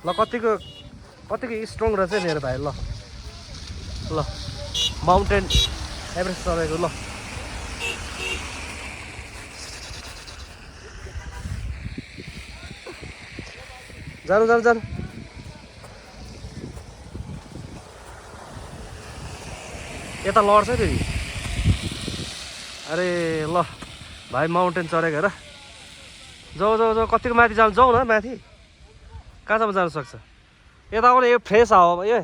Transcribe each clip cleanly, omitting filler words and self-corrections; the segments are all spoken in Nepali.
ल कतिको स्ट्रङ रहेछ मेरो भाइ ल ल माउन्टेन एभरेस्ट चढेको ल जानु यता लड्छ फेरि अरे ल भाइ माउन्टेन चढेको हेर जाऊ कतिको माथि जाउँ न माथि कहाँसम्म जानु सक्छ यता पनि यो फ्रेस हावा ए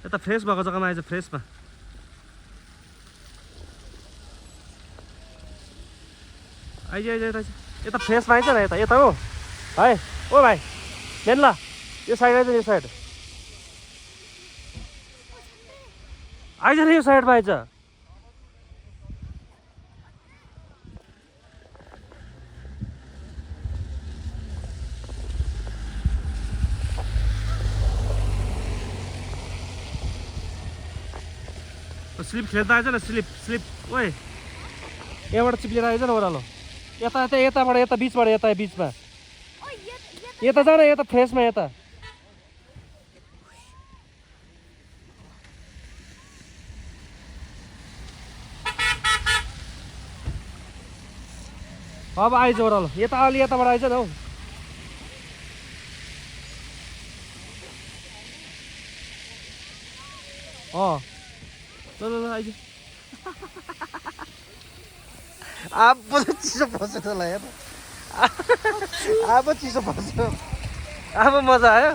यता फ्रेस भएको जग्गामा आइज फ्रेसमा आइज यता फ्रेसमा आइज न यता हो भाइ ओ भाइ मेन ल यो साइड आइज यो साइड आइज न यो साइडमा आइज स्लिप खेल्दा आइज न स्लिप ओए यहाँबाट चिप्लेर आइज न ओह्रालो यताबाट यता बिचबाट यता बिचमा यता जान यता फ्रेसमा यता अब आइज ओह्रालो यता अलि यताबाट आइज न हौ ल आइज अब चिसो पर्छ तँलाई अब चिसो पर्छ अब मजा आयो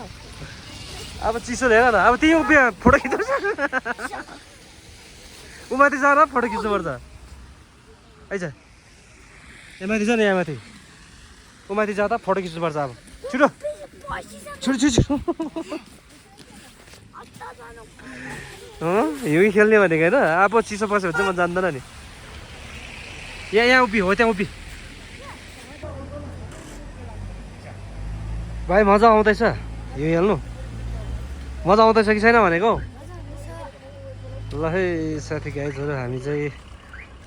अब चिसो हेर न अब त्यही उभियो फोटो खिच्नु ऊ माथि जा न फोटो खिच्नुपर्छ आइज यहाँ माथि जा न यहाँ माथि ऊ माथि जाँदा फोटो खिच्नुपर्छ अब छिटो हिउँ खेल्ने भनेको होइन अब चिसो पर्छ भने चाहिँ म जान्दैन नि यहाँ उभि हो त्यहाँ उभि भाइ मजा आउँदैछ हिउँ खेल्नु मजा आउँदैछ कि छैन भनेको ल है साथी गाइजहरू हामी चाहिँ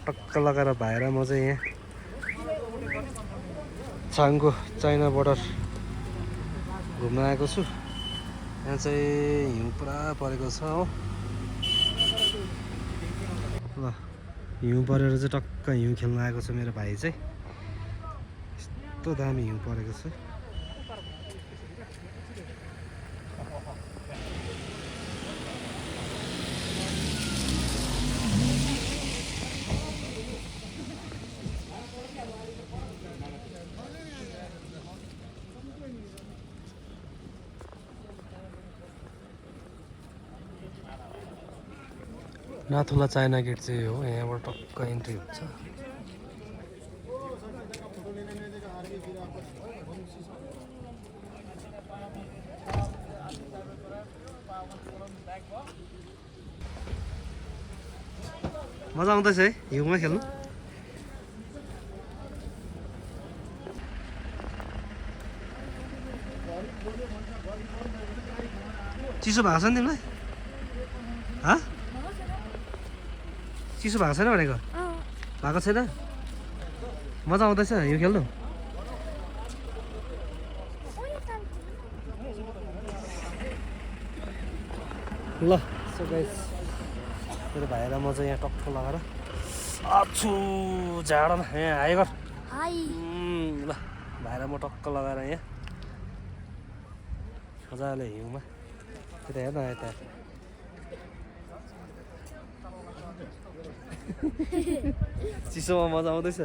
टक्क लगाएर भाएर म चाहिँ यहाँ छाङको चाइना बोर्डर घुम्न आएको छु यहाँ चाहिँ हिउँ पुरा परेको छ हो ल हिउँ परेर चाहिँ टक्क हिउँ खेल्न आएको छ मेरो भाइ चाहिँ यस्तो दामी हिउँ परेको छ नाथुला चाइना गेट चाहिँ हो यहाँबाट टक्क इन्ट्री हुन्छ मजा आउँदैछ है हिउँमा खेल्नु चिसो भएको छ नि तिमीलाई चिसो भएको छैन भनेको भएको छैन मजा आउँदैछ हिउँ खेल्नु ल सो गाइस मेरो भाइ र म चाहिँ यहाँ टक्क लगाएर आछु झाडमा यहाँ हाई गर ल भाइ र म टक्क लगाएर यहाँ मजाले हिउँमा यता हेर्न यता चिसोमा मजा आउँदैछ